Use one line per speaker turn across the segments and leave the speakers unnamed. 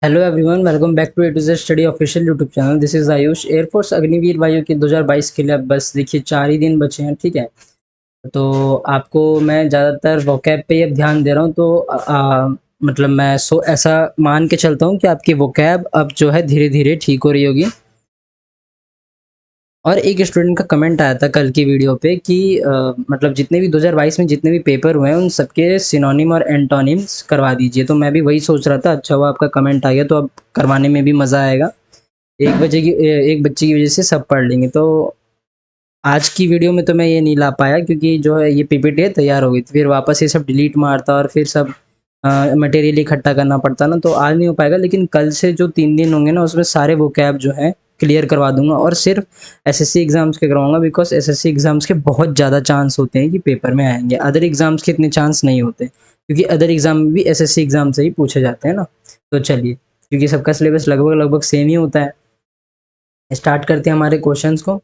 Hello everyone, welcome back to A to Z study official YouTube channel. This is Ayush. Air force Agniveer Vayu के 2022 के लिए अब बस देखिए 4 ही दिन बचे हैं, ठीक है। तो आपको मैं ज़्यादातर वोकैब पे ही अब ध्यान दे रहा हूँ। तो मतलब मैं ऐसा मान के चलता हूँ कि आपकी वोकैब अब जो है धीरे धीरे ठीक हो रही होगी। और एक स्टूडेंट का कमेंट आया था कल की वीडियो पे कि मतलब जितने भी 2022 में जितने भी पेपर हुए हैं उन सबके सिनोनिम और एंटोनिम्स करवा दीजिए। तो मैं भी वही सोच रहा था, अच्छा हुआ आपका कमेंट आ गया, तो अब करवाने में भी मज़ा आएगा। एक बच्चे की वजह से सब पढ़ लेंगे। तो आज की वीडियो में तो मैं ये नहीं ला पाया क्योंकि जो है ये पीपीटी तैयार हो गई थी, फिर वापस ये सब डिलीट मारता और फिर सब मटेरियल इकट्ठा करना पड़ता ना, तो आज नहीं हो पाएगा। लेकिन कल से जो 3 दिन होंगे ना, उसमें सारे वोकैब जो है क्लियर करवा दूंगा और सिर्फ एसएससी एग्जाम्स के करवाऊंगा, बिकॉज एसएससी एग्जाम्स के बहुत ज़्यादा चांस होते हैं कि पेपर में आएंगे। अदर एग्जाम्स के इतने चांस नहीं होते क्योंकि अदर एग्जाम में भी एसएससी एग्जाम से ही पूछे जाते हैं ना। तो चलिए, क्योंकि सबका सिलेबस लगभग लगभग सेम ही होता है, स्टार्ट करते हैं हमारे क्वेश्चंस को।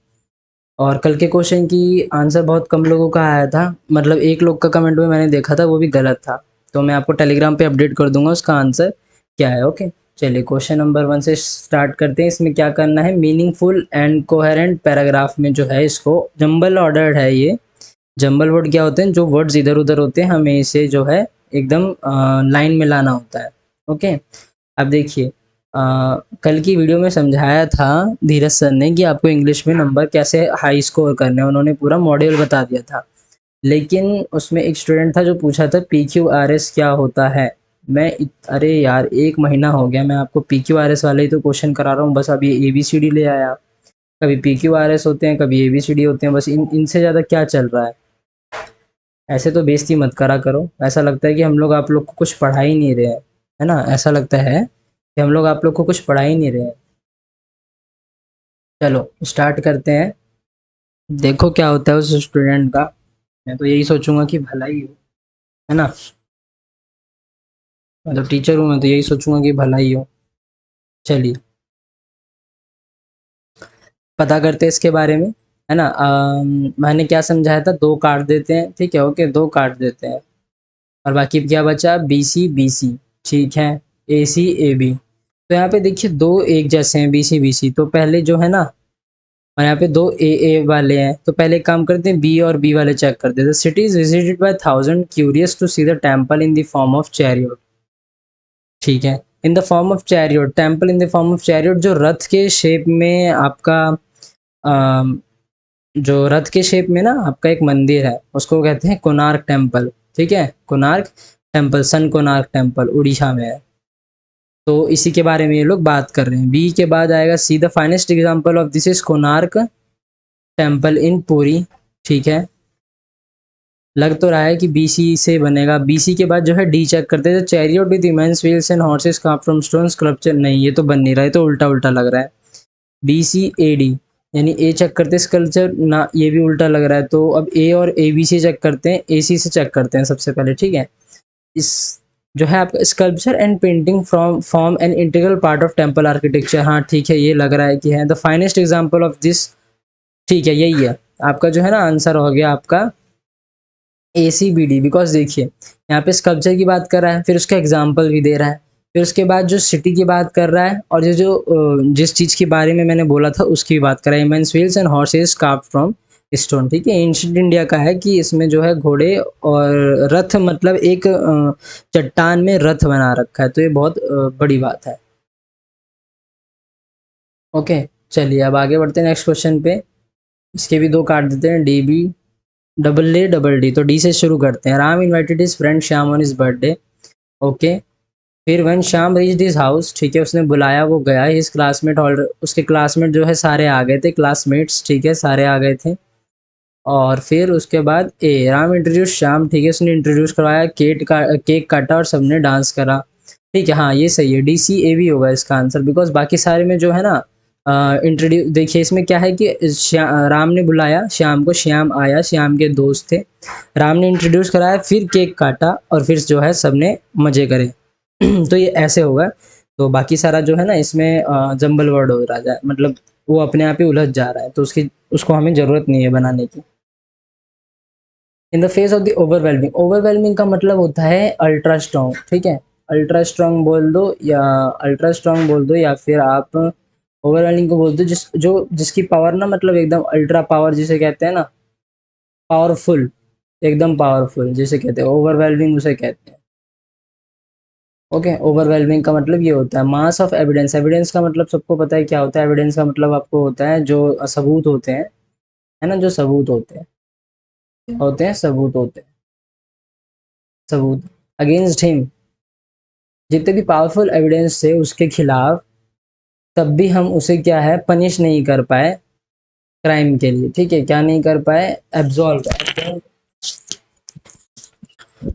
और कल के क्वेश्चन की आंसर बहुत कम लोगों का आया था, मतलब एक लोग का कमेंट में मैंने देखा था, वो भी गलत था। तो मैं आपको टेलीग्राम पे अपडेट कर दूंगा उसका आंसर क्या है। ओके, चलिए क्वेश्चन नंबर 1 से स्टार्ट करते हैं। इसमें क्या करना है, मीनिंगफुल एंड कोहेरेंट पैराग्राफ में जो है, इसको जंबल ऑर्डर्ड है ये। जंबल वर्ड क्या होते हैं, जो वर्ड्स इधर उधर होते हैं, हमें इसे जो है एकदम लाइन में लाना होता है। ओके, अब देखिए, कल की वीडियो में समझाया था धीरज सर ने कि आपको इंग्लिश में नंबर कैसे हाई स्कोर करने हैं, उन्होंने पूरा मॉड्यूल बता दिया था। लेकिन उसमें एक स्टूडेंट था जो पूछा था PQRS क्या होता है। अरे यार, 1 महीना हो गया मैं आपको PQRS वाले ही तो क्वेश्चन करा रहा हूँ, बस अब ये ABCD ले आया। कभी PQRS होते हैं, कभी ABCD होते हैं, बस इनसे ज़्यादा क्या चल रहा है। ऐसे तो बेइज्जती मत करा करो, ऐसा लगता है कि हम लोग आप लोग को कुछ पढ़ा ही नहीं रहे हैं, है ना। ऐसा लगता है कि हम लोग आप लोग को कुछ पढ़ा ही नहीं रहे हैं। चलो स्टार्ट करते हैं, देखो क्या होता है उस स्टूडेंट का। मैं तो यही सोचूंगा कि भलाई हो, है ना। मतलब टीचर हूँ मैं तो यही सोचूंगा कि भलाई हो। चलिए पता करते हैं इसके बारे में, है ना। मैंने क्या समझाया था, 2 काट देते हैं, ठीक है। ओके, 2 काट देते हैं और बाकी क्या बचा, BC BC, ठीक है, AC AB। तो यहाँ पे देखिए 2 एक जैसे हैं, BC BC, तो पहले जो है ना, और यहाँ पे 2 A वाले हैं, तो पहले एक काम करते हैं, B और B वाले चेक करते हैं। City is visited by 1000 curious to see the temple in the form of chariot, ठीक है। In the form of chariot, temple in the form of chariot, जो रथ के शेप में आपका अम, जो रथ के शेप में ना आपका एक मंदिर है, उसको कहते हैं कोणार्क टेम्पल, ठीक है। कोणार्क टेम्पल, सन कोणार्क टेम्पल उड़ीसा में है। तो इसी के बारे में ये लोग बात कर रहे हैं। बी के बाद आएगा C, the finest example of this is Konark temple in Puri, ठीक है। लग तो रहा है कि BC से बनेगा। BC के बाद जो है D चेक करते हैं, chariot with immense wheels and horses carved from stone sculpture, नहीं ये तो बन नहीं रहा है, तो उल्टा उल्टा लग रहा है। BCAD, यानी A चेक करते हैं स्कल्पचर ना, ये भी उल्टा लग रहा है। तो अब A और AB से चेक करते हैं, AC से चेक करते हैं सबसे पहले, ठीक है। इस जो है आपका sculpture and painting from form an integral part of temple architecture, हाँ ठीक है, ये लग रहा है कि है the finest example of this, ठीक है, यही है आपका जो है ना आंसर हो गया आपका ACBD। बिकॉज देखिए यहाँ पे स्कल्पचर की बात कर रहा है, फिर उसका एग्जाम्पल भी दे रहा है, फिर उसके बाद जो सिटी की बात कर रहा है, और जिस चीज़ के बारे में मैंने बोला था उसकी भी बात कर रहा है, immense wheels and horses carved from stone, ठीक है। एंशिएंट इंडिया का है कि इसमें जो है घोड़े और रथ, मतलब एक चट्टान में रथ बना रखा है, तो ये बहुत बड़ी बात है। ओके, चलिए अब आगे बढ़ते हैं नेक्स्ट क्वेश्चन पे। इसके भी 2 काट देते हैं, DB double A double D, तो डी से शुरू करते हैं। Ram invited his friend Shyam on his birthday, okay. फिर when Shyam reached his house, ठीक है, उसने बुलाया, वो गया। हिज क्लासमेट ऑलरेडी, उसके क्लासमेट जो है सारे आ गए थे, क्लासमेट्स, ठीक है, सारे आ गए थे। और फिर उसके बाद राम इंट्रोड्यूस श्याम, ठीक है, उसने इंट्रोड्यूस करवाया, केक काटा और सबने डांस करा, ठीक है। हाँ ये सही है, DCAB होगा इसका आंसर, बिकॉज बाकी सारे में जो है ना इंट्रोड्यूस, देखिए इसमें क्या है कि राम ने बुलाया श्याम को, श्याम आया, श्याम के दोस्त थे, राम ने इंट्रोड्यूस कराया, फिर केक काटा और फिर जो है सबने मजे करे। तो ये ऐसे होगा। तो बाकी सारा जो है ना इसमें जंबल वर्ड हो रहा है, मतलब वो अपने आप ही उलझ जा रहा है, तो उसको हमें ज़रूरत नहीं है बनाने की। In the face of the overwhelming, overwhelming का मतलब होता है अल्ट्रा स्ट्रॉन्ग, ठीक है। अल्ट्रा स्ट्रांग बोल दो या अल्ट्रा स्ट्रांग बोल दो, या फिर आप ओवरवेलमिंग को बोल दो, जिसकी पावर ना मतलब एकदम अल्ट्रा पावर जिसे कहते हैं ना, पावरफुल, एकदम पावरफुल जिसे कहते हैं, ओवरवेलमिंग उसे कहते हैं। ओके, ओवरवेलमिंग का मतलब ये होता है। मास ऑफ एविडेंस, एविडेंस का मतलब सबको पता है क्या होता है। एविडेंस का मतलब आपको होता है जो सबूत होते हैं, है ना, जो सबूत होते हैं सबूत होते हैं, सबूत अगेंस्ट हिम, जितने भी पावरफुल एविडेंस थे उसके खिलाफ, तब भी हम उसे क्या है, पनिश नहीं कर पाए क्राइम के लिए। ठीक है, क्या नहीं कर पाए, एब्जॉल्व,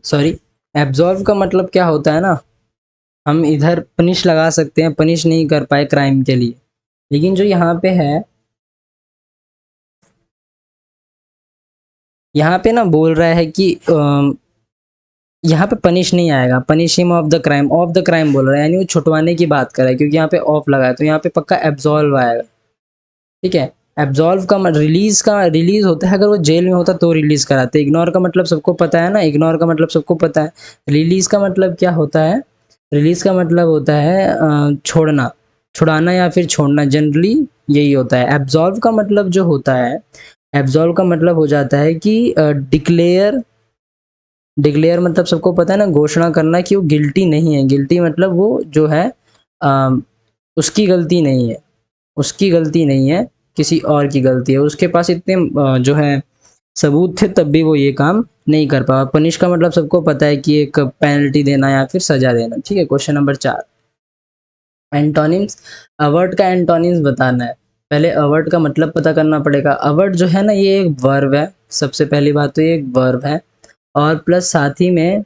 सॉरी, एब्जॉल्व का मतलब क्या होता है ना, हम इधर पनिश लगा सकते हैं, पनिश नहीं कर पाए क्राइम के लिए। लेकिन जो यहाँ पे है, यहाँ पे ना बोल रहा है कि यहाँ पे पनिश नहीं आएगा, punish him of the crime बोल रहा है, यानी वो छुटवाने की बात कर रहा है, क्योंकि यहाँ पे ऑफ लगा है तो यहाँ पे पक्का एब्जॉल्व आएगा। ठीक है, एब्जॉल्व का रिलीज होता है, अगर वो जेल में होता तो रिलीज कराते। इग्नोर का मतलब सबको पता है ना, इग्नोर का मतलब सबको पता है। रिलीज का मतलब क्या होता है, रिलीज का मतलब होता है छोड़ना, छुड़ाना या फिर छोड़ना, जनरली यही होता है। एब्जॉल्व का मतलब जो होता है, एब्जॉल्व का मतलब हो जाता है कि डिक्लेयर, डिक्लेयर मतलब सबको पता है ना, घोषणा करना कि वो गिल्टी नहीं है। गिल्टी मतलब वो जो है अ, उसकी गलती नहीं है, उसकी गलती नहीं है, किसी और की गलती है। उसके पास इतने जो है सबूत थे तब भी वो ये काम नहीं कर पाया। पनिश का मतलब सबको पता है कि एक पेनल्टी देना या फिर सजा देना। ठीक है, क्वेश्चन नंबर 4, एंटोनिम्स, अवर्ट का एंटोनिम्स बताना है। पहले अवर्ट का मतलब पता करना पड़ेगा। अवर्ट जो है ना, ये एक वर्ब है, सबसे पहली बात तो ये एक वर्ब है, और प्लस साथ ही में,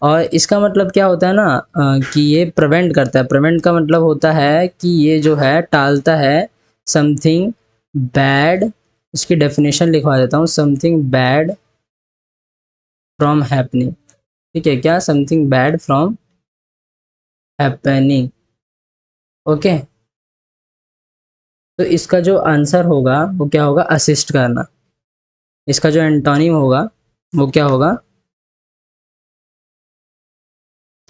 और इसका मतलब क्या होता है ना कि ये प्रिवेंट करता है। प्रिवेंट का मतलब होता है कि ये जो है टालता है समथिंग बैड। इसकी डेफिनेशन लिखवा देता हूँ, समथिंग बैड फ्रॉम हैपनिंग। ठीक है, क्या, something bad from happening. Okay, तो इसका जो आंसर होगा वो क्या होगा, असिस्ट करना। इसका जो एंटोनिम होगा वो क्या होगा,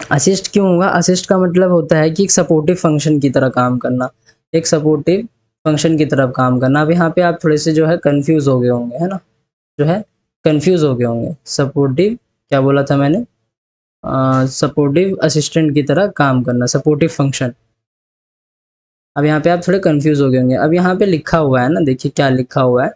असिस्ट। क्यों होगा, असिस्ट का मतलब होता है कि एक सपोर्टिव फंक्शन की तरह काम करना, एक सपोर्टिव फंक्शन की तरफ काम करना। अब यहाँ पे आप थोड़े से जो है कंफ्यूज हो गए होंगे, है ना, जो है कंफ्यूज हो गए होंगे। सपोर्टिव क्या बोला था मैंने, सपोर्टिव असिस्टेंट की तरह काम करना, सपोर्टिव फंक्शन। अब यहाँ पे आप थोड़े कंफ्यूज हो गए होंगे। अब यहाँ पे लिखा हुआ है ना, देखिए क्या लिखा हुआ है,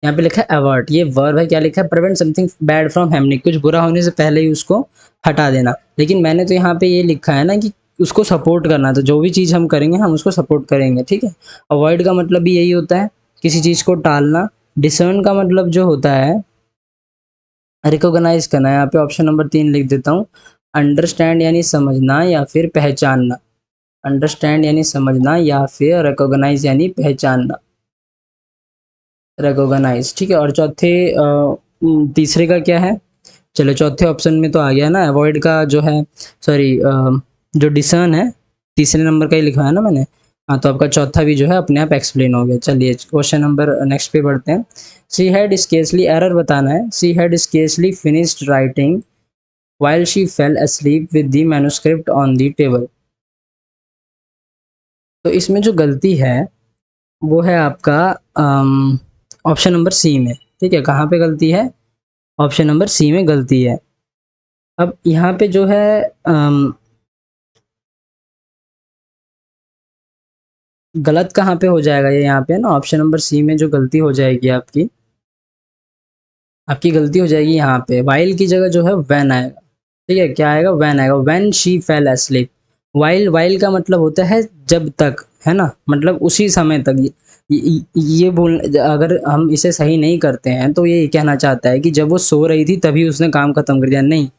यहाँ पे लिखा है अवर्ट, ये वर्ब है। क्या लिखा है, prevent something bad from happening, कुछ बुरा होने से पहले ही उसको हटा देना। लेकिन मैंने तो यहाँ पे ये लिखा है ना कि उसको सपोर्ट करना, तो जो भी चीज़ हम करेंगे हम उसको सपोर्ट करेंगे। ठीक है, अवॉइड का मतलब भी यही होता है, किसी चीज़ को टालना। डिसर्न का मतलब जो होता है, रिकॉग्नाइज करना। यहाँ पे ऑप्शन नंबर 3 लिख देता हूँ, अंडरस्टैंड यानी समझना या फिर पहचानना। अंडरस्टैंड यानी समझना या फिर रिकॉग्नाइज यानी पहचानना, रिकॉग्नाइज। ठीक है, और तीसरे का क्या है, चलो चौथे ऑप्शन में तो आ गया ना, अवॉइड का जो है, सॉरी, जो डिसर्न है तीसरे नंबर का ही लिखा है ना मैंने। हाँ, तो आपका चौथा भी जो है अपने आप एक्सप्लेन हो गया। चलिए क्वेश्चन नंबर नेक्स्ट पे बढ़ते हैं। शी हैड स्केर्सली, एरर बताना है, she had scarcely finished writing while she fell asleep with the manuscript on the table। तो इसमें जो गलती है वो है आपका ऑप्शन नंबर सी में। ठीक है, कहाँ पे गलती है, ऑप्शन नंबर सी में गलती है। अब यहाँ पे जो है गलत कहाँ पे हो जाएगा, ये यहाँ पे ना ऑप्शन नंबर सी में जो गलती हो जाएगी आपकी, आपकी गलती हो जाएगी यहाँ पे, वाइल की जगह जो है वैन आएगा। ठीक है, क्या आएगा, वैन आएगा, when she fail asleep. While, while का मतलब होता है जब तक, है ना, मतलब उसी समय तक। ये बोल, अगर हम इसे सही नहीं करते हैं तो ये कहना चाहता है कि जब वो सो रही थी तभी उसने काम खत्म कर दिया, नहीं,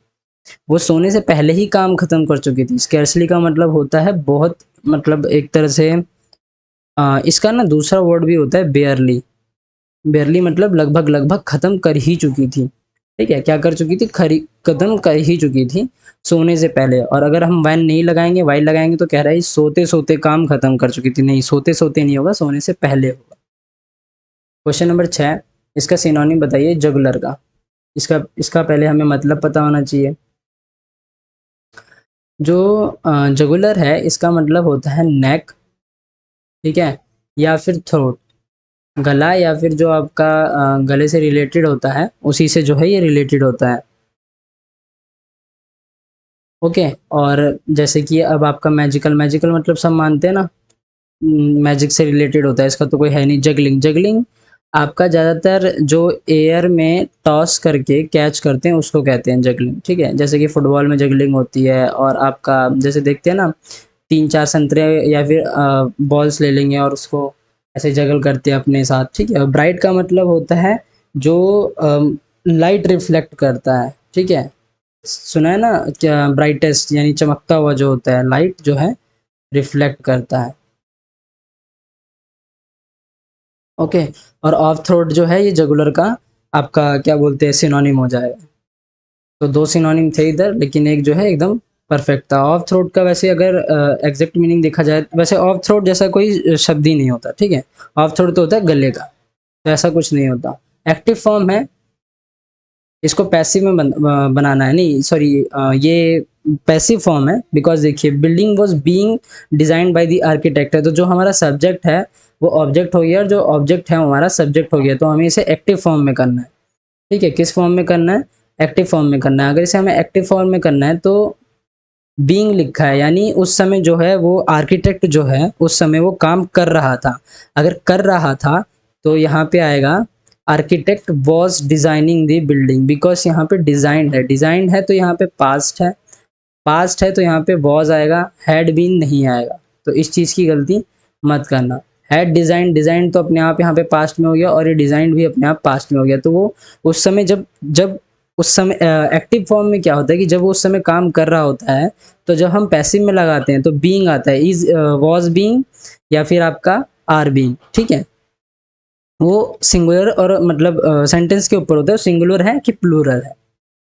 वो सोने से पहले ही काम खत्म कर चुकी थी। स्कैर्सली का मतलब होता है बहुत, मतलब एक तरह से इसका ना दूसरा वर्ड भी होता है बेयरली। बेयरली मतलब लगभग लगभग खत्म कर ही चुकी थी। ठीक है, क्या कर चुकी थी, खरी खत्म कर ही चुकी थी सोने से पहले। और अगर हम वैन नहीं लगाएंगे, वाइल लगाएंगे तो कह रहा है सोते सोते काम खत्म कर चुकी थी, नहीं, सोते सोते नहीं होगा, सोने से पहले होगा। क्वेश्चन नंबर 6, इसका सिनोनिम बताइए जुगलर का। इसका इसका पहले हमें मतलब पता होना चाहिए। जो जुगुलर है इसका मतलब होता है नेक, ठीक है, या फिर थ्रोट, गला, या फिर जो आपका गले से रिलेटेड होता है उसी से जो है ये रिलेटेड होता है। ओके। और जैसे कि अब आपका मैजिकल, मैजिकल मतलब सब मानते हैं ना, मैजिक से रिलेटेड होता है, इसका तो कोई है नहीं। जगलिंग, जगलिंग आपका ज़्यादातर जो एयर में टॉस करके कैच करते हैं उसको कहते हैं जगलिंग, ठीक है। जैसे कि फुटबॉल में जगलिंग होती है, और आपका जैसे देखते हैं ना, 3-4 संतरे या फिर बॉल्स ले लेंगे और उसको ऐसे जगल करते हैं अपने साथ, ठीक है। ब्राइट का मतलब होता है जो लाइट रिफ्लेक्ट करता है, ठीक है। सुना है ना क्या, ब्राइटेस्ट यानी चमकता हुआ जो होता है, लाइट जो है रिफ्लेक्ट करता है। ओके। और ऑफ थ्रोट जो है ये जुगुलर का आपका क्या बोलते हैं, सिनोनिम हो जाएगा। तो दो सिनोनिम थे इधर, लेकिन एक जो है एकदम परफेक्ट था। ऑफ थ्रोट का वैसे अगर एग्जैक्ट मीनिंग देखा जाए, वैसे ऑफ थ्रोट जैसा कोई शब्द ही नहीं होता, ठीक है। ऑफ थ्रोट तो होता है गले का, तो ऐसा कुछ नहीं होता। एक्टिव फॉर्म है, इसको पैसिव में बनाना है, नहीं सॉरी, ये पैसिव फॉर्म है। बिकॉज देखिए, building was being designed by the architect है, तो जो हमारा सब्जेक्ट है वो ऑब्जेक्ट हो गया, और जो ऑब्जेक्ट है वो हमारा सब्जेक्ट हो गया, तो हमें इसे एक्टिव फॉर्म में करना है, ठीक है। किस फॉर्म में करना है, एक्टिव फॉर्म में करना है। अगर इसे हमें एक्टिव फॉर्म में करना है तो बीइंग लिखा है, यानी उस समय जो है वो आर्किटेक्ट जो है उस समय वो काम कर रहा था। अगर कर रहा था तो यहाँ पे आएगा architect was designing the building, because यहाँ पे डिजाइंड है तो यहाँ पे पास्ट है, पास्ट है तो यहाँ पे वॉज आएगा, हैड बीन नहीं आएगा। तो इस चीज़ की गलती मत करना। हैड डिजाइन, डिजाइन तो अपने आप यहाँ पे पास्ट में हो गया, और ये डिजाइन भी अपने आप पास्ट में हो गया। तो वो उस समय जब जब उस समय एक्टिव फॉर्म में क्या होता है कि जब वो उस समय काम कर रहा होता है, तो जब हम पैसिव में लगाते हैं तो बीइंग आता है, इज वॉज बीइंग, या फिर आपका आर बीइंग, ठीक है। वो सिंगुलर और मतलब सेंटेंस के ऊपर होता है, सिंगुलर है कि प्लूरल है।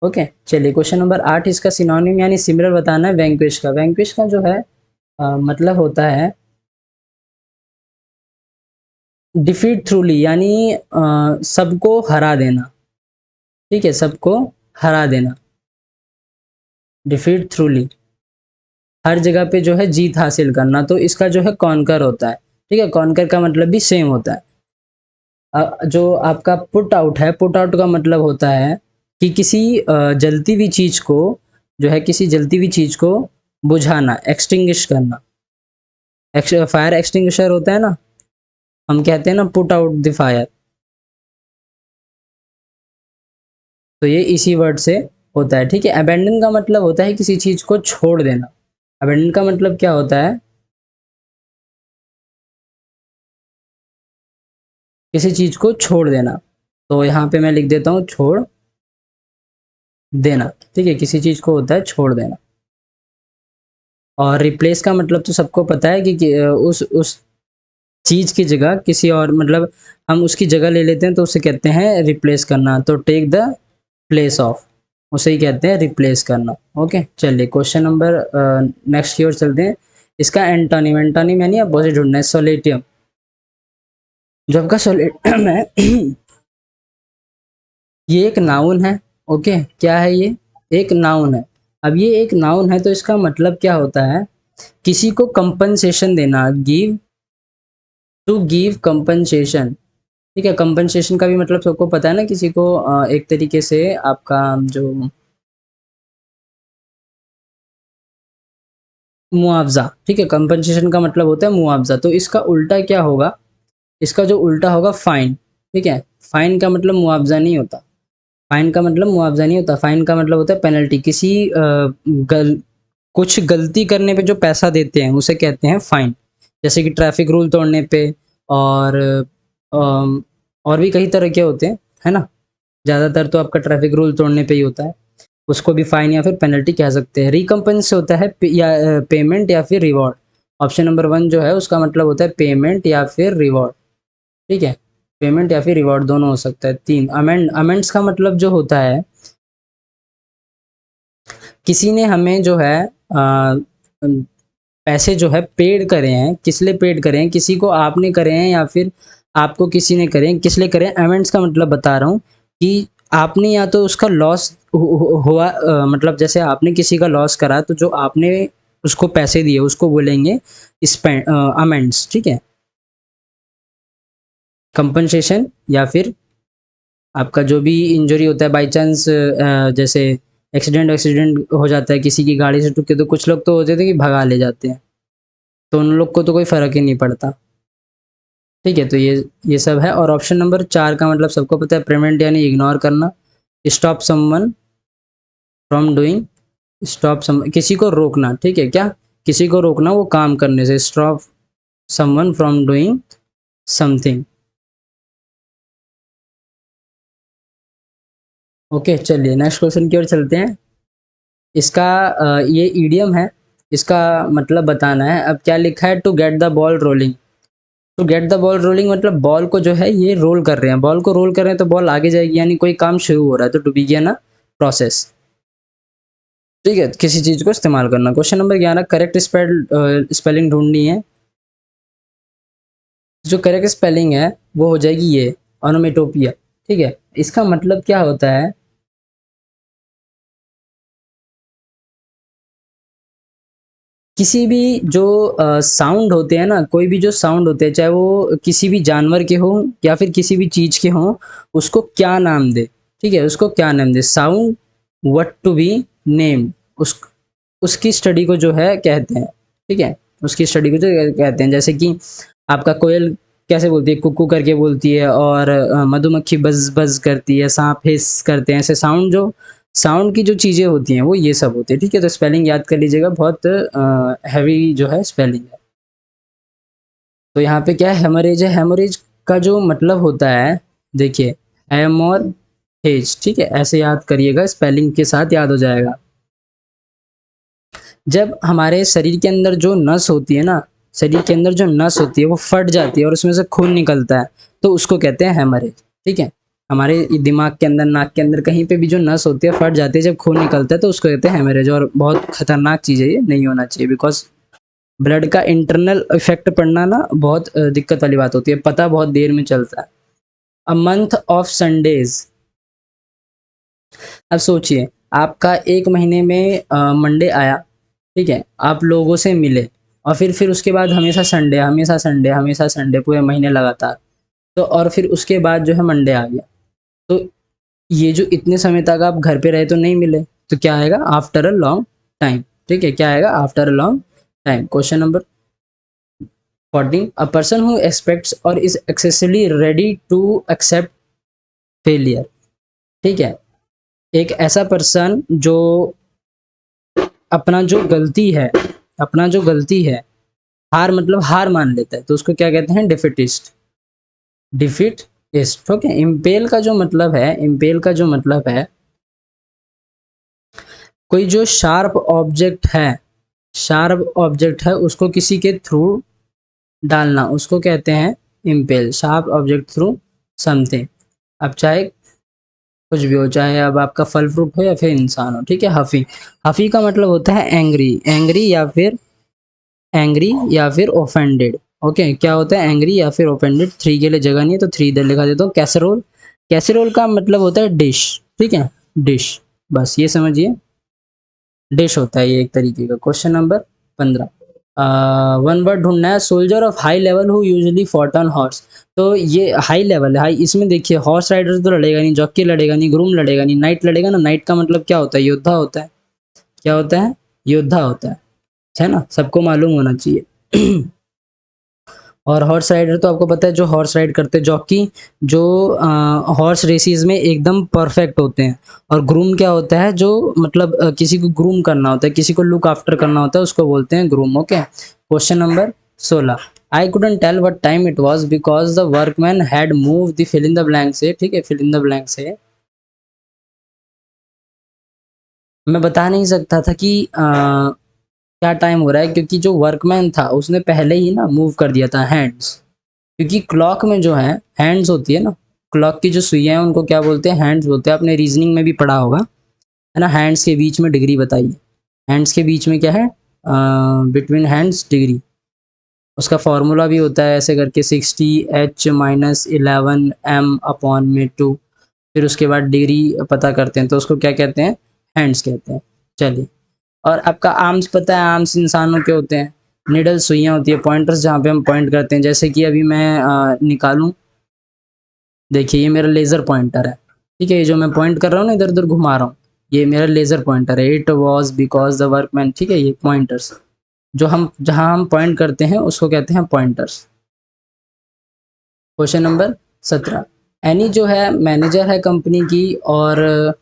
ओके, चलिए क्वेश्चन नंबर 8, इसका सिनोनिम यानी सिमिलर बताना है वैंक्विश का। वैंक्विश का जो है मतलब होता है डिफीट थ्रूली, यानी सबको हरा देना, ठीक है, सबको हरा देना, डिफीट थ्रूली, हर जगह पे जो है जीत हासिल करना, तो इसका जो है कॉन्कर होता है, ठीक है। कॉन्कर का मतलब भी सेम होता है। जो आपका पुट आउट है, पुट आउट का मतलब होता है कि किसी जलती हुई चीज को जो है, किसी जलती हुई चीज को बुझाना, एक्सटिंग्विश करना। फायर एक्सटिंग्विशर होता है ना, हम कहते हैं ना पुट आउट द फायर, तो ये इसी वर्ड से होता है, ठीक है। अबेंडन का मतलब होता है किसी चीज को छोड़ देना। अबेंडन का मतलब क्या होता है, किसी चीज को छोड़ देना। तो यहाँ पे मैं लिख देता हूँ छोड़ देना, ठीक है, किसी चीज को होता है छोड़ देना। और रिप्लेस का मतलब तो सबको पता है कि उस चीज की जगह किसी और, मतलब हम उसकी जगह ले लेते हैं तो उसे कहते हैं रिप्लेस करना। तो टेक द प्लेस ऑफ, उसे ही कहते हैं रिप्लेस करना। ओके, चलिए क्वेश्चन नंबर नेक्स्ट की ओर चलते हैं। इसका एंटोनिम, एंटोनिम यानी अपोजिट ढूंढना है। सोलेटियम, जो आपका सोलेटियम है ये एक नाउन है। ओके, क्या है ये, एक नाउन है। अब ये एक नाउन है तो इसका मतलब क्या होता है, किसी को कंपनसेशन देना, गिव, टू गिव कंपनसेशन, ठीक है। कंपनसेशन का भी मतलब सबको पता है ना, किसी को एक तरीके से आपका जो मुआवजा, ठीक है। कंपनसेशन का मतलब होता है मुआवजा, तो इसका उल्टा क्या होगा, इसका जो उल्टा होगा फाइन, ठीक है। फाइन का मतलब मुआवजा नहीं होता, फाइन का मतलब मुआवजा नहीं होता, फाइन का मतलब होता है पेनल्टी। किसी कुछ गलती करने पे जो पैसा देते हैं उसे कहते हैं फाइन, जैसे कि ट्रैफिक रूल तोड़ने पे, और और भी कई तरह के होते हैं, है ना। ज़्यादातर तो आपका ट्रैफिक रूल तोड़ने पे ही होता है, उसको भी फाइन या फिर पेनल्टी कह सकते हैं। रिकम्पेंस होता है या पेमेंट या फिर रिवॉर्ड। ऑप्शन नंबर 1 जो है उसका मतलब होता है पेमेंट या फिर रिवॉर्ड, ठीक है। पेमेंट या फिर रिवॉर्ड दोनों हो सकता है। 3, अमेंड, अमेंड्स का मतलब जो होता है किसी ने हमें जो है पैसे जो है पेड करे हैं, किस लिए पेड करे हैं, किसी को आपने करे हैं या फिर आपको किसी ने करे हैं, किस लिए करे हैं। अमेंड्स का मतलब बता रहा हूँ कि आपने या तो उसका लॉस हुआ मतलब जैसे आपने किसी का लॉस करा तो जो आपने उसको पैसे दिए उसको बोलेंगे अमेंड्स, ठीक है। कंपनसेशन या फिर आपका जो भी इंजरी होता है बाय चांस, जैसे एक्सीडेंट एक्सीडेंट हो जाता है किसी की गाड़ी से ठुक के, तो कुछ लोग तो होते थे कि भगा ले जाते हैं, तो उन लोग को तो कोई फ़र्क ही नहीं पड़ता। ठीक है, तो ये सब है। और ऑप्शन नंबर 4 का मतलब सबको पता है, प्रिवेंट यानी इग्नोर करना, stop someone from doing, stop some किसी को रोकना, ठीक है क्या, किसी को रोकना वो काम करने से, stop someone from doing something. Okay, चलिए नेक्स्ट क्वेश्चन की ओर चलते हैं। इसका ये ईडियम है, इसका मतलब बताना है। अब क्या लिखा है, to get the ball rolling. To get the ball rolling मतलब बॉल को जो है ये रोल कर रहे हैं, बॉल को रोल कर रहे हैं तो बॉल आगे जाएगी, यानी कोई काम शुरू हो रहा है, तो टू बिगिन अ प्रोसेस। ठीक है, किसी चीज को इस्तेमाल करना। क्वेश्चन नंबर 11, करेक्ट स्पेलिंग ढूंढनी है। जो करेक्ट स्पेलिंग है वो हो जाएगी ये, ओनोमेटोपिया। ठीक है, इसका मतलब क्या होता है, किसी भी जो साउंड होते हैं ना, कोई भी जो साउंड होते हैं, चाहे वो किसी भी जानवर के हों या फिर किसी भी चीज के हों, उसको क्या नाम दे। ठीक है, उसको क्या नाम दे, sound what to be name, उस उसकी स्टडी को जो है कहते हैं। ठीक है, उसकी स्टडी को जो कहते हैं, जैसे कि आपका कोयल कैसे बोलती है, कुकू करके बोलती है, और मधुमक्खी बज बज करती है, सांप हिस करते हैं, ऐसे साउंड, जो साउंड की जो चीज़ें होती हैं वो ये सब होती है। ठीक है, तो स्पेलिंग याद कर लीजिएगा, बहुत हैवी जो है स्पेलिंग है। तो यहाँ पे क्या है, हेमरेज है। हेमरेज का जो मतलब होता है, देखिए, हेमोरहेज। ठीक है, ऐसे याद करिएगा, स्पेलिंग के साथ याद हो जाएगा। जब हमारे शरीर के अंदर जो नस होती है ना, शरीर के अंदर जो नस होती है वो फट जाती है और उसमें से खून निकलता है, तो उसको कहते हैं हेमरेज। ठीक है, हमारे दिमाग के अंदर, नाक के अंदर कहीं पे भी जो नस होती है फट जाती है, जब खून निकलता है तो उसको कहते हैं हेमरेज। और बहुत खतरनाक चीज़ है, ये नहीं होना चाहिए, बिकॉज ब्लड का इंटरनल इफेक्ट पड़ना ना बहुत दिक्कत वाली बात होती है, पता बहुत देर में चलता है। A month of Sundays. अब सोचिए, आपका एक महीने में मंडे आया, ठीक है, आप लोगों से मिले, और फिर उसके बाद हमेशा संडे, हमेशा संडे, हमेशा संडे, पूरे महीने लगातार। तो और फिर उसके बाद जो है मंडे आ गया, तो ये जो इतने समय तक आप घर पे रहे तो नहीं मिले, तो क्या आएगा, आफ्टर अ लॉन्ग टाइम। ठीक है, क्या आएगा, after a long time. Question number 14, a person who expects और is excessively ready to accept failure. ठीक है, एक ऐसा पर्सन जो अपना जो गलती है, अपना जो गलती है, हार मतलब हार मान लेता है, तो उसको क्या कहते हैं, डिफिटिस्ट। डिफिटिस्ट। ओके, इम्पेल का जो मतलब है, इम्पेल का जो मतलब है, कोई जो शार्प ऑब्जेक्ट है, शार्प ऑब्जेक्ट है उसको किसी के थ्रू डालना, उसको कहते हैं impale, sharp object through something. अब चाहे कुछ भी हो, चाहे अब आपका फल फ्रूट हो या फिर इंसान हो। ठीक है, हफी, हफी का मतलब होता है एंग्री, एंग्री या फिर ओफेंडेड। ओके, क्या होता है, एंग्री या फिर ओफेंडेड। थ्री के लिए जगह नहीं है तो थ्री इधर लिखा देता हूँ। कैसरोल, कैसरोल का मतलब होता है डिश। ठीक है, डिश, बस ये समझिए, डिश होता है ये एक तरीके का। क्वेश्चन नंबर 15, वन वर्ड ढूंढना है, soldier of high level who usually fought on horse. तो ये हाई लेवल है, हाई, इसमें देखिए हॉर्स राइडर तो लड़ेगा नहीं, जॉकी लड़ेगा नहीं, ग्रूम लड़ेगा नहीं, नाइट लड़ेगा ना। नाइट का मतलब क्या होता है, योद्धा होता है। क्या होता है, योद्धा होता है ना, सबको मालूम होना चाहिए। और हॉर्स राइडर तो आपको पता है, जो हॉर्स राइड करते हैं, जॉकी, जो हॉर्स रेसिस में एकदम परफेक्ट होते हैं। और ग्रूम क्या होता है, जो मतलब किसी को ग्रूम करना होता है, किसी को लुक आफ्टर करना होता है, उसको बोलते हैं groom. Okay, question number 16, I couldn't tell what time it was because the workman had move the fill in the blank से। ठीक है, फिल इन द ब्लैंक से मैं बता नहीं सकता था कि क्या टाइम हो रहा है, क्योंकि जो वर्कमैन था उसने पहले ही ना मूव कर दिया था हैंड्स। क्योंकि क्लॉक में जो है हैंड्स होती है ना, क्लॉक की जो सुइयां हैं उनको क्या बोलते हैं, हैंड्स बोलते हैं। आपने रीजनिंग में भी पढ़ा होगा, है ना, हैंड्स के बीच में डिग्री बताइए, हैंड्स के बीच में क्या है, बिटवीन हैंड्स डिग्री। उसका फॉर्मूला भी होता है ऐसे करके, 60 H - 11 M/2। फिर उसके बाद डिग्री पता करते हैं तो उसको क्या कहते हैं, हैंड्स कहते हैं। चलिए, और आपका आर्म्स पता है, आर्म्स इंसानों के होते हैं, निडल सुइयाँ होती है, पॉइंटर्स जहाँ पे हम पॉइंट करते हैं, जैसे कि अभी मैं निकालूं, देखिए ये मेरा लेज़र पॉइंटर है, ठीक है, ये जो मैं पॉइंट कर रहा हूँ ना, इधर उधर घुमा रहा हूँ, ये मेरा लेज़र पॉइंटर है। It was because the workman, ठीक है, ये पॉइंटर्स जो हम जहाँ हम पॉइंट करते हैं उसको कहते हैं पॉइंटर्स। क्वेश्चन नंबर 17, एनी जो है मैनेजर है कंपनी की, और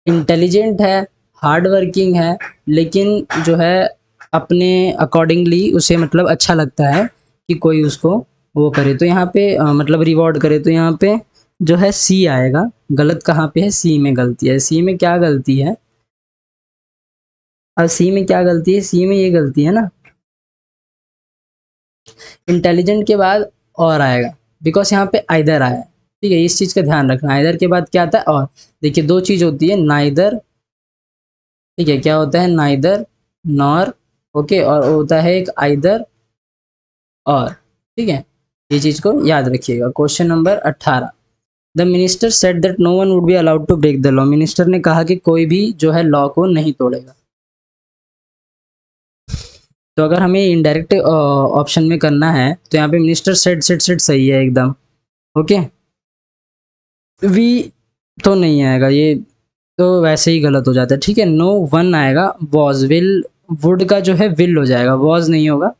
इंटेलिजेंट है, हार्ड वर्किंग है, लेकिन जो है अपने अकॉर्डिंगली उसे मतलब अच्छा लगता है कि कोई उसको वो करे, तो यहाँ पे मतलब रिवॉर्ड करे, तो यहाँ पे जो है सी आएगा। गलत कहाँ पे है, सी में गलती है। सी में क्या गलती है, अब सी में क्या गलती है, सी में ये गलती है ना, इंटेलिजेंट के बाद और आएगा, बिकॉज यहाँ पे आइदर आया है, ठीक है, इस चीज़ का ध्यान रखना, आइदर के बाद क्या आता है, और। देखिए दो चीज़ होती है, नाइदर, ठीक है, क्या होता है, नाइदर नॉर, ओके, और होता है एक आइदर और, ठीक है, ये चीज़ को याद रखिएगा। Question number 18, the minister said that no one would be allowed to break the law, minister ने कहा कि कोई भी जो है लॉ को नहीं तोड़ेगा। तो अगर हमें इनडायरेक्ट ऑप्शन में करना है तो यहाँ पे मिनिस्टर सेड सही है एकदम, ओके। वी तो नहीं आएगा, ये तो वैसे ही गलत हो जाता है, ठीक है। नो वन आएगा, वॉज, विल, वुड का जो है विल हो जाएगा, वॉज नहीं होगा,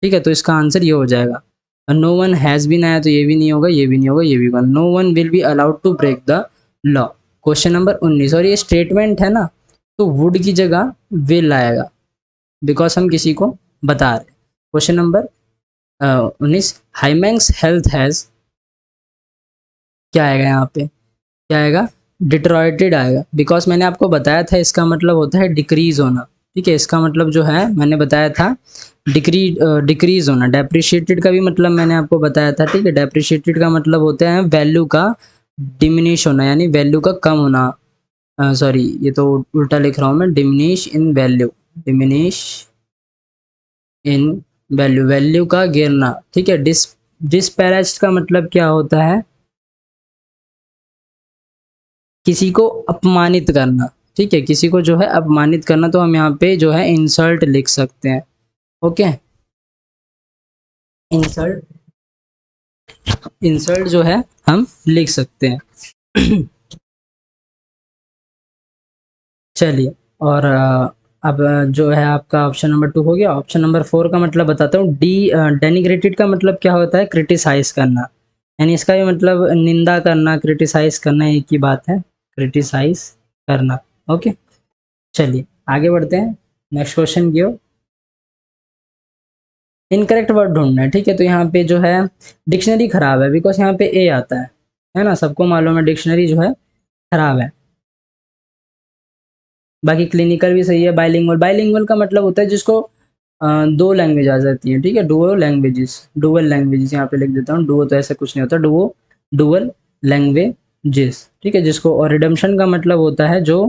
ठीक है, तो इसका आंसर ये हो जाएगा। नो वन हैज़ बीन आया तो ये भी नहीं होगा, ये भी नहीं होगा, ये भी one, no one will be allowed to break the law. Question number 19, और ये स्टेटमेंट है ना, तो वुड की जगह विल आएगा, बिकॉज हम किसी को बता रहे। क्वेश्चन नंबर 19, हाईमैंक्स हेल्थ हैज़, क्या आएगा यहाँ पे, क्या आएगा, डिट्रॉयटेड आएगा, बिकॉज मैंने आपको बताया था इसका मतलब होता है डिक्रीज होना, ठीक है, इसका मतलब जो है मैंने बताया था डिक्रीज होना। डेप्रिशिएटेड का भी मतलब मैंने आपको बताया था, ठीक है, डेप्रिशिएटेड का मतलब होता है वैल्यू का डिमिनिश होना, यानी वैल्यू का कम होना, सॉरी ये तो उल्टा लिख रहा हूँ मैं, डिमिनिश इन वैल्यू, डिमिनिश इन वैल्यू, वैल्यू का गिरना, ठीक है। डिस्पैरेज्ड का मतलब क्या होता है, किसी को अपमानित करना, ठीक है, किसी को जो है अपमानित करना, तो हम यहाँ पे जो है इंसल्ट लिख सकते हैं, ओके, इंसल्ट, इंसल्ट जो है हम लिख सकते हैं। चलिए, और अब जो है आपका ऑप्शन नंबर 2 हो गया। ऑप्शन नंबर 4 का मतलब बताता हूँ, डेनिग्रेटेड का मतलब क्या होता है, क्रिटिसाइज करना, यानी इसका भी मतलब निंदा करना, क्रिटिसाइज करना एक ही बात है, क्रिटिसाइज करना, ओके। चलिए आगे बढ़ते हैं नेक्स्ट क्वेश्चन की ओर। इनकरेक्ट वर्ड ढूंढना है, ठीक है, तो यहाँ पे जो है डिक्शनरी खराब है, बिकॉज यहाँ पे ए आता है ना, सबको मालूम है डिक्शनरी जो है खराब है। बाकी क्लिनिकल भी सही है। बाइलिंगुअल, बाइलिंगुअल का मतलब होता है जिसको दो लैंग्वेज आ जाती है, ठीक है, डुअल लैंग्वेजेस, डुअल लैंग्वेजेस यहाँ पे लिख देता हूँ, डुओ तो ऐसा कुछ नहीं होता, डुअल लैंग्वेजेस, ठीक है, जिसको, और रिडम्पशन का मतलब होता है जो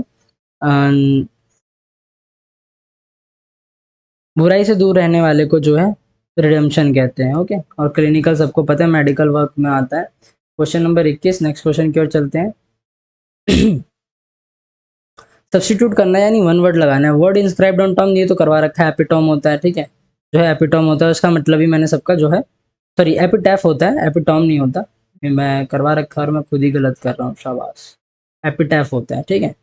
बुराई से दूर रहने वाले को जो है रिडेम्पशन कहते हैं, ओके। और क्लिनिकल सबको पता है, मेडिकल वर्क में आता है। क्वेश्चन नंबर 21, नेक्स्ट क्वेश्चन की ओर चलते हैं। सब्स्टिट्यूट करना है, यानी वन वर्ड लगाना है। वर्ड इंस्क्राइब्ड ऑन टॉम, ये तो करवा रखा है, एपिटॉम होता है, ठीक है, जो है एपिटॉम होता है, उसका मतलब ही मैंने सबका जो है, सॉरी एपिटैफ होता है, एपिटॉम नहीं होता, ये मैं करवा रखा और मैं खुद ही गलत कर रहा हूँ, शाबाश, एपिटैफ होता है, ठीक है।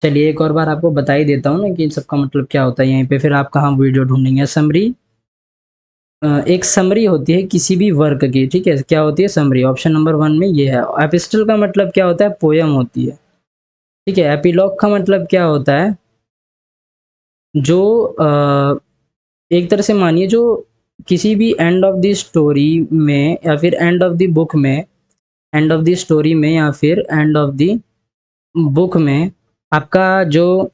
चलिए एक और बार आपको बता ही देता हूँ ना कि इन सबका मतलब क्या होता है, यहीं पे फिर आप कहाँ वीडियो ढूंढेंगे। समरी, एक समरी होती है किसी भी वर्क की, ठीक है, क्या होती है, समरी, ऑप्शन नंबर 1 में ये है। एपिस्टल का मतलब क्या होता है, पोयम होती है, ठीक है। एपिलॉग का मतलब क्या होता है, जो एक तरह से मानिए जो किसी भी एंड ऑफ द स्टोरी में, या फिर एंड ऑफ द बुक में, एंड ऑफ द स्टोरी में, या फिर एंड ऑफ द बुक में आपका जो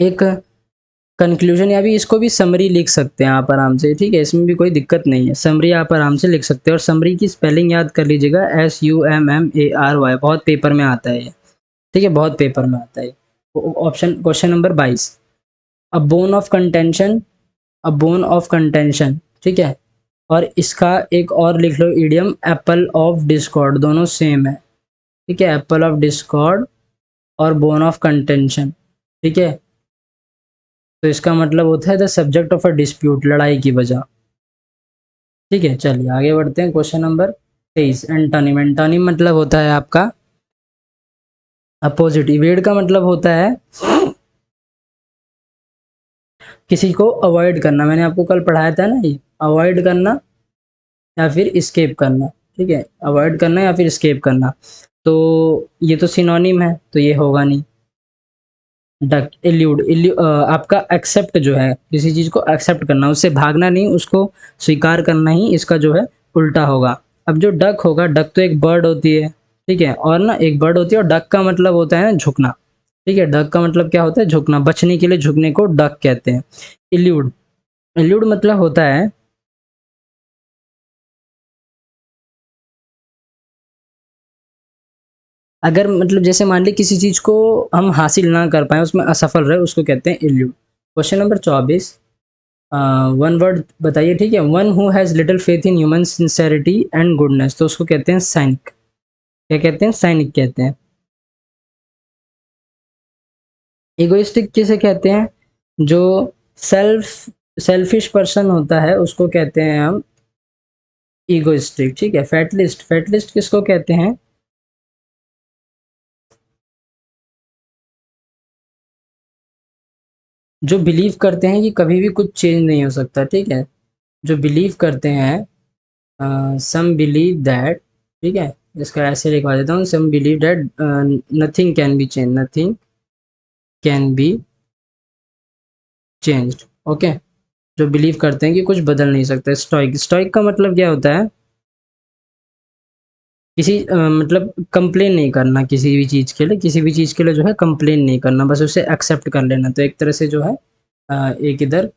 एक कंक्लूजन, या भी इसको भी समरी लिख सकते हैं आप आराम से, ठीक है, इसमें भी कोई दिक्कत नहीं है, समरी आप आराम से लिख सकते हैं। और समरी की स्पेलिंग याद कर लीजिएगा, SUMMARY, बहुत पेपर में आता है ये, ठीक है, बहुत पेपर में आता है। Option, question number 22, a bone of contention, a bone of contention, ठीक है, और इसका एक और लिख लो इडियम, एप्पल ऑफ डिस्कॉर्ड, दोनों सेम है, ठीक है, एप्पल ऑफ डिस्कॉर्ड और बोन ऑफ कंटेंशन, ठीक है। तो इसका मतलब होता है the subject of a dispute, लड़ाई की वजह, ठीक है। चलिए आगे बढ़ते हैं, क्वेश्चन नंबर 23, एंटोनिम। एंटोनिम मतलब होता है आपका अपोजिट। इवेड का मतलब होता है किसी को अवॉइड करना, मैंने आपको कल पढ़ाया था ना, ये अवॉइड करना या फिर स्केप करना, ठीक है, अवॉइड करना या फिर स्केप करना। तो ये तो सिनोनिम है, तो ये होगा नहीं। डक, इल्यूड, आपका एक्सेप्ट जो है, किसी चीज़ को एक्सेप्ट करना, उससे भागना नहीं, उसको स्वीकार करना ही इसका जो है उल्टा होगा। अब जो डक होगा, डक तो एक बर्ड होती है, ठीक है, और ना एक बर्ड होती है, और डक का मतलब होता है झुकना, ठीक है, डक का मतलब क्या होता है, झुकना, बचने के लिए झुकने को डक कहते हैं। इल्यूड, इल्यूड मतलब होता है अगर मतलब जैसे मान ली किसी चीज़ को हम हासिल ना कर पाए, उसमें असफल रहे, उसको कहते हैं elude. Question number 24, one word बताइए, ठीक है, one who has little faith in human sincerity and goodness, तो उसको कहते हैं साइनिक। क्या कहते हैं, साइनिक कहते हैं। इगोइस्टिक किसे कहते हैं, जो सेल्फ सेल्फिश पर्सन होता है उसको कहते हैं हम इगोइस्टिक, ठीक है। फैटलिस्ट, फैटलिस्ट किसको कहते हैं, जो बिलीव करते हैं कि कभी भी कुछ चेंज नहीं हो सकता, ठीक है, जो बिलीव करते हैं, सम बिलीव दैट, ठीक है, इसका ऐसे लिखवा देता हूँ, some believe that nothing can be change, nothing can be changed, okay, जो बिलीव करते हैं कि कुछ बदल नहीं सकता। स्टोइक, स्टोइक का मतलब क्या होता है, किसी मतलब कंप्लेन नहीं करना किसी भी चीज़ के लिए, किसी भी चीज़ के लिए जो है कंप्लेन नहीं करना, बस उसे एक्सेप्ट कर लेना। तो एक तरह से जो है एक इधर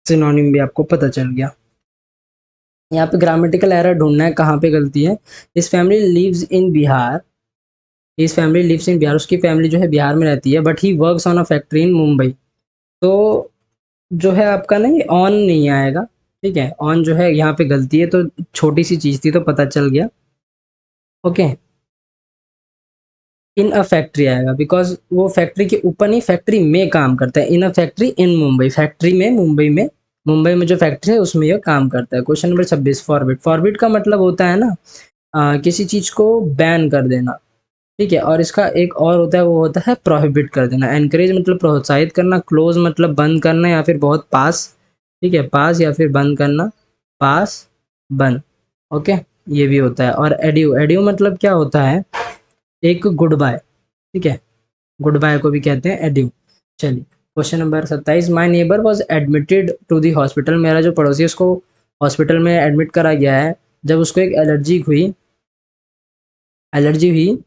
सिनोनिम भी आपको पता चल गया। यहाँ पे ग्रामेटिकल एरर ढूंढना है, कहाँ पे गलती है। इस फैमिली लिव्स इन बिहार, इस फैमिली लिव्स इन बिहार, उसकी फैमिली जो है बिहार में रहती है, but he works on a factory in Mumbai. तो जो है आपका नहीं, ऑन नहीं आएगा, ठीक है, ऑन जो है यहाँ पे गलती है, तो छोटी सी चीज़ थी तो पता चल गया, ओके। इन अ फैक्ट्री आएगा, बिकॉज वो फैक्ट्री के ऊपर नहीं, फैक्ट्री में काम करता है। In a factory in Mumbai, factory में मुंबई में, मुंबई में जो फैक्ट्री है उसमें यह काम करता है। Question number 26, forbid. फॉरबिड का मतलब होता है ना किसी चीज़ को बैन कर देना, ठीक है, और इसका एक और होता है, वो होता है प्रोहिबिट कर देना। एनकरेज मतलब प्रोत्साहित करना, क्लोज मतलब बंद करना या फिर बहुत पास, ठीक है, पास या फिर बंद करना, पास, बंद, ओके, ये भी होता है। और एड्यू, एड्यू मतलब क्या होता है, एक गुड बाय, ठीक है, गुड बाय को भी कहते हैं एड्यू। चलिए question number 27, my neighbour was admitted to the hospital, मेरा जो पड़ोसी है उसको हॉस्पिटल में एडमिट करा गया है, जब उसको एक एलर्जी हुई, एलर्जी हुई,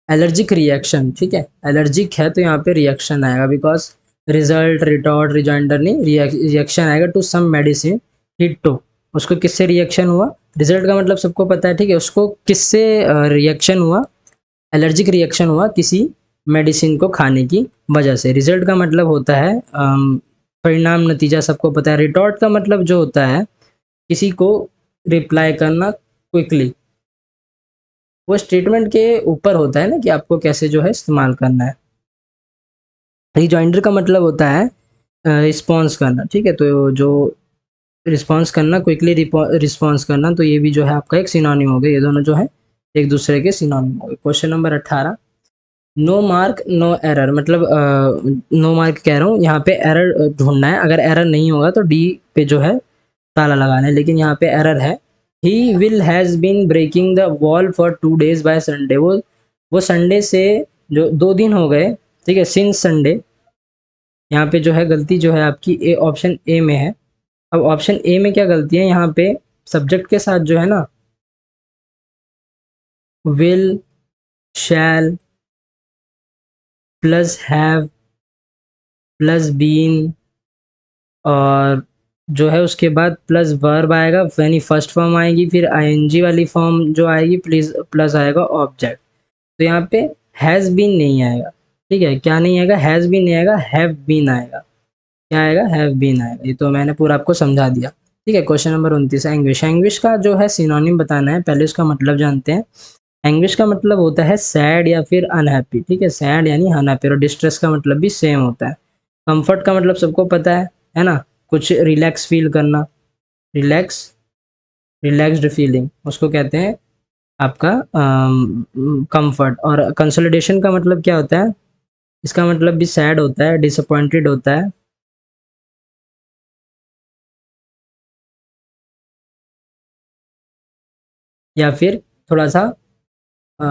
एलर्जिक रिएक्शन, ठीक है, एलर्जिक है तो यहाँ पे रिएक्शन आएगा, बिकॉज रिजल्ट, रिटॉर्ट, रिजॉइंडर नहीं, रिएक्शन आएगा to some medicine hit to, उसको किससे रिएक्शन हुआ, रिजल्ट का मतलब सबको पता है, ठीक है, उसको किससे रिएक्शन हुआ, एलर्जिक रिएक्शन हुआ किसी मेडिसिन को खाने की वजह से। रिजल्ट का मतलब होता है परिणाम, नतीजा, सबको पता है। रिटॉर्ट का मतलब जो होता है किसी को रिप्लाई करना क्विकली, वो स्टेटमेंट के ऊपर होता है ना कि आपको कैसे जो है इस्तेमाल करना है। रिजॉइंडर का मतलब होता है रिस्पॉन्स करना, ठीक है, तो जो रिस्पॉन्स करना, क्विकली रिस्पॉन्स करना, तो ये भी जो है आपका एक सिनोनिम हो गया, ये दोनों जो है एक दूसरे के सिनोनिम हो गए। Question number 18, no mark no error, मतलब नो मार्क कह रहा हूँ, यहाँ पे एरर ढूंढना है, अगर एरर नहीं होगा तो डी पे जो है ताला लगाना है, लेकिन यहाँ पे एरर है। He will has been breaking the wall for 2 days by Sunday, वो संडे से जो 2 दिन हो गए, ठीक है, सिंस संडे। यहाँ पे जो है गलती जो है आपकी ए, ऑप्शन ए में है। अब ऑप्शन ए में क्या गलती है, यहाँ पे सब्जेक्ट के साथ जो है ना will, shall, plus have, plus been, और जो है उसके बाद प्लस वर्ब आएगा, यानी फर्स्ट फॉर्म आएगी, फिर आईएनजी वाली फॉर्म जो आएगी, प्लीज प्लस आएगा ऑब्जेक्ट। तो यहाँ पे हैज़ बीन नहीं आएगा, ठीक है, क्या नहीं आएगा, हैज़ बीन नहीं आएगा, हैव बीन आएगा। क्या आएगा, हैव बीन आएगा। ये तो मैंने पूरा आपको समझा दिया। ठीक है। Question number 29 anguish. एंग्विश का जो है सिनोनिम बताना है, पहले उसका मतलब जानते हैं। एंग्विश का मतलब होता है सैड या फिर अनहैप्पी, ठीक है, सैड यानी अनहैप्पी, और डिस्ट्रेस का मतलब भी सेम होता है। कंफर्ट का मतलब सबको पता है ना, कुछ रिलैक्स फील करना, रिलैक्स, रिलैक्स्ड फीलिंग, उसको कहते हैं आपका कंफर्ट। और कंसोलिडेशन का मतलब क्या होता है, इसका मतलब भी सैड होता है, डिसअपॉइंटेड होता है, या फिर थोड़ा सा अ,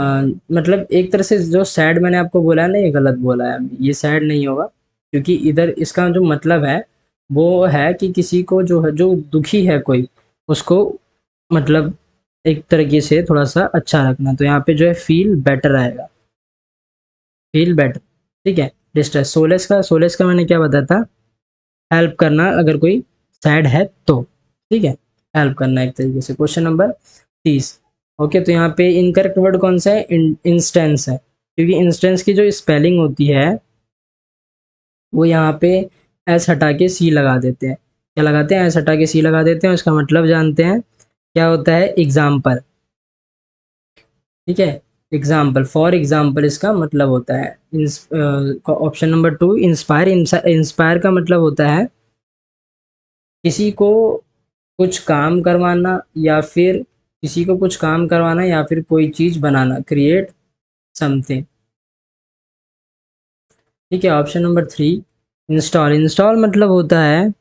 मतलब एक तरह से जो सैड मैंने आपको बोला है ना, ये गलत बोला है, ये सैड नहीं होगा, क्योंकि इधर इसका जो मतलब है वो है कि किसी को जो है, जो दुखी है कोई, उसको मतलब एक तरीके से थोड़ा सा अच्छा रखना। तो यहाँ पे जो है फील बेटर आएगा, फील बेटर, ठीक है। डिस्ट्रेस, सोलेस का मैंने क्या बताया था, हेल्प करना अगर कोई सैड है तो, ठीक है, हेल्प करना एक तरीके से। Question number 30। ओके, तो यहाँ पे इनकरेक्ट वर्ड कौन सा है, इंस्टेंस है, क्योंकि इंस्टेंस की जो स्पेलिंग होती है वो यहाँ पे एस हटा के सी लगा देते हैं। क्या लगाते हैं, एस हटा के सी लगा देते हैं, उसका मतलब जानते हैं क्या होता है, एग्जाम्पल, ठीक है, एग्जाम्पल, फॉर एग्जाम्पल इसका मतलब होता है। Option number 2 inspire. इंस्पायर का मतलब होता है किसी को कुछ काम करवाना, या फिर किसी को कुछ काम करवाना, या फिर कोई चीज़ बनाना, क्रिएट समथिंग, ठीक है। Option number 3 install. इंस्टॉल मतलब होता है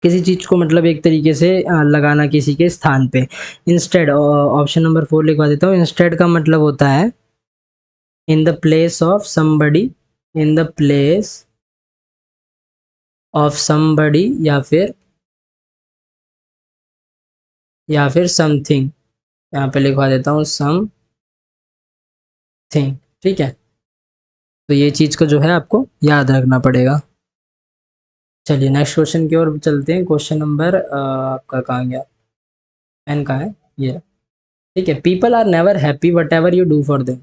किसी चीज़ को मतलब एक तरीके से लगाना किसी के स्थान पे। इंस्टेड, ऑप्शन नंबर 4 लिखवा देता हूँ। इंस्टेड का मतलब होता है in the place of somebody, in the place of somebody, या फिर समथिंग, यहाँ पे लिखवा देता हूँ समथिंग, ठीक है। तो ये चीज़ को जो है आपको याद रखना पड़ेगा। चलिए नेक्स्ट क्वेश्चन की ओर चलते हैं। क्वेश्चन नंबर आपका कहाँ गया, एन का है ये, ठीक है। People are never happy whatever you do for them.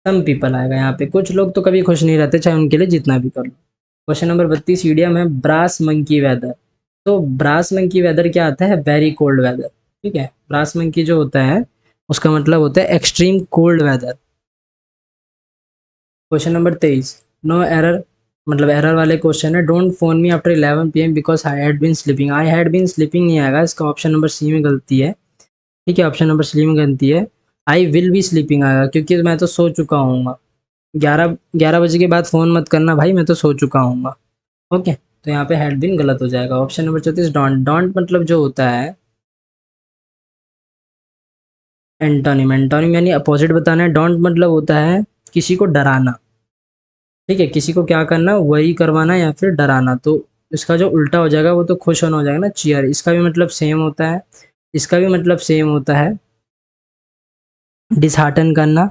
Some people आएगा यहाँ पे, कुछ लोग तो कभी खुश नहीं रहते चाहे उनके लिए जितना भी कर लो। क्वेश्चन नंबर 32 ईडियम है ब्रास मंकी वेदर। तो ब्रास मंकी वेदर क्या आता है, वेरी कोल्ड वेदर, ठीक है। ब्रास मंकी जो होता है उसका मतलब होता है extreme cold weather. Question number 23 no error, मतलब एरर वाले क्वेश्चन है। Don't phone me after 11 PM because I had been sleeping. I had been sleeping नहीं आएगा, इसका ऑप्शन नंबर सी में गलती है, ठीक है, ऑप्शन नंबर सी में गलती है। आई विल बी स्लीपिंग आएगा, क्योंकि मैं तो सो चुका हूँ। 11 बजे के बाद फ़ोन मत करना भाई, मैं तो सो चुका हूँ। ओके, तो यहाँ पे हैड बीन गलत हो जाएगा। Option number 34 don't. डोंट मतलब जो होता है एंटोनिम। एंटोनिम यानी अपोजिट बताना है। डोंट मतलब होता है किसी को डराना, ठीक है, किसी को क्या करना, वही करवाना या फिर डराना। तो इसका जो उल्टा हो जाएगा वो तो खुश होना हो जाएगा ना, चीयर। इसका भी मतलब सेम होता है, इसका भी मतलब सेम होता है, डिसहार्टन करना,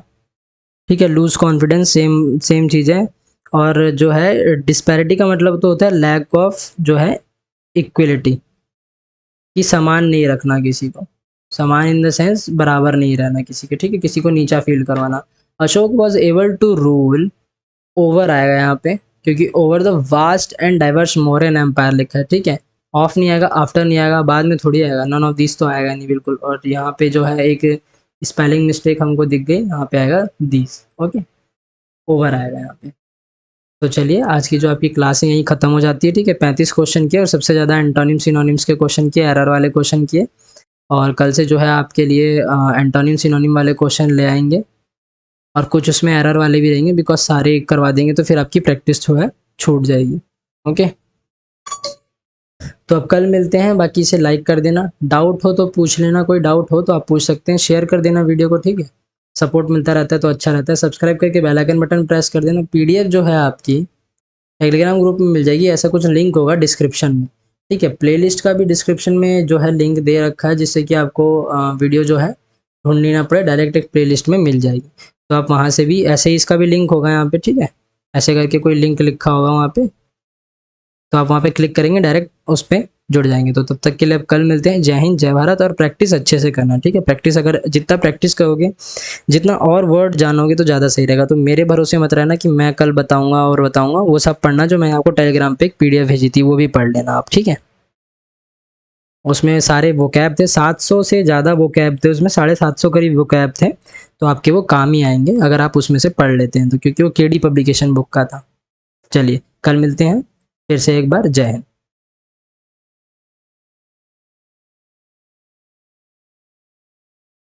ठीक है, लूज कॉन्फिडेंस, सेम सेम चीज़ है। और जो है डिस्पैरिटी का मतलब तो होता है लैक ऑफ जो है इक्वलिटी, कि समान नहीं रखना किसी को, समान इन द सेंस बराबर नहीं रहना किसी के, ठीक है, किसी को नीचा फील करवाना। Ashok was able to rule, over आएगा यहाँ पे, क्योंकि over the vast and diverse Mauryan empire लिखा है, ठीक है। ऑफ नहीं आएगा, आफ्टर नहीं आएगा, बाद में थोड़ी आएगा, नन ऑफ दिस तो आएगा नहीं बिल्कुल। और यहाँ पे जो है एक स्पेलिंग मिस्टेक हमको दिख गई, यहाँ पे आएगा दिस, ओके, ओवर आएगा यहाँ पे। तो चलिए आज की जो आपकी क्लास है यहीं खत्म हो जाती है, ठीक है। 35 क्वेश्चन किए और सबसे ज़्यादा एंटोनिम सिनोनिम्स के क्वेश्चन किए, एरर वाले क्वेश्चन किए। और कल से जो है आपके लिए एंटोनिम सिनोनिम वाले क्वेश्चन ले आएंगे, और कुछ उसमें एरर वाले भी रहेंगे, बिकॉज सारे एक करवा देंगे तो फिर आपकी प्रैक्टिस जो है छूट जाएगी। ओके, तो अब कल मिलते हैं, बाकी इसे लाइक कर देना, डाउट हो तो पूछ लेना, कोई डाउट हो तो आप पूछ सकते हैं, शेयर कर देना वीडियो को, ठीक है। सपोर्ट मिलता रहता है तो अच्छा रहता है। सब्सक्राइब करके बेल आइकन बटन प्रेस कर देना। पीडीएफ जो है आपकी टेलीग्राम ग्रुप में मिल जाएगी, ऐसा कुछ लिंक होगा डिस्क्रिप्शन में, ठीक है। प्लेलिस्ट का भी डिस्क्रिप्शन में जो है लिंक दे रखा है, जिससे कि आपको वीडियो जो है ढूंढनी ना पड़े, डायरेक्ट एक प्लेलिस्ट में मिल जाएगी। तो आप वहाँ से भी, ऐसे ही इसका भी लिंक होगा यहाँ पे, ठीक है, ऐसे करके कोई लिंक लिखा होगा वहाँ पे, तो आप वहाँ पे क्लिक करेंगे डायरेक्ट उस पर जुड़ जाएंगे। तो तब तक के लिए अब कल मिलते हैं। जय हिंद, जय भारत। और प्रैक्टिस अच्छे से करना, ठीक है। प्रैक्टिस अगर जितना प्रैक्टिस करोगे, जितना और वर्ड जानोगे तो ज़्यादा सही रहेगा। तो मेरे भरोसे मत रहना कि मैं कल बताऊंगा और बताऊंगा, वो सब पढ़ना जो मैं आपको टेलीग्राम पे एक पीडीएफ भेजी थी वो भी पढ़ लेना आप, ठीक है। उसमें सारे वोकैब थे, 700 से ज़्यादा वोकैब थे उसमें, 750 करीब वोकैब थे। तो आपके वो काम ही आएंगे अगर आप उसमें से पढ़ लेते हैं तो, क्योंकि वो केडी पब्लिकेशन बुक का था। चलिए कल मिलते हैं फिर से एक बार। जय हिंद।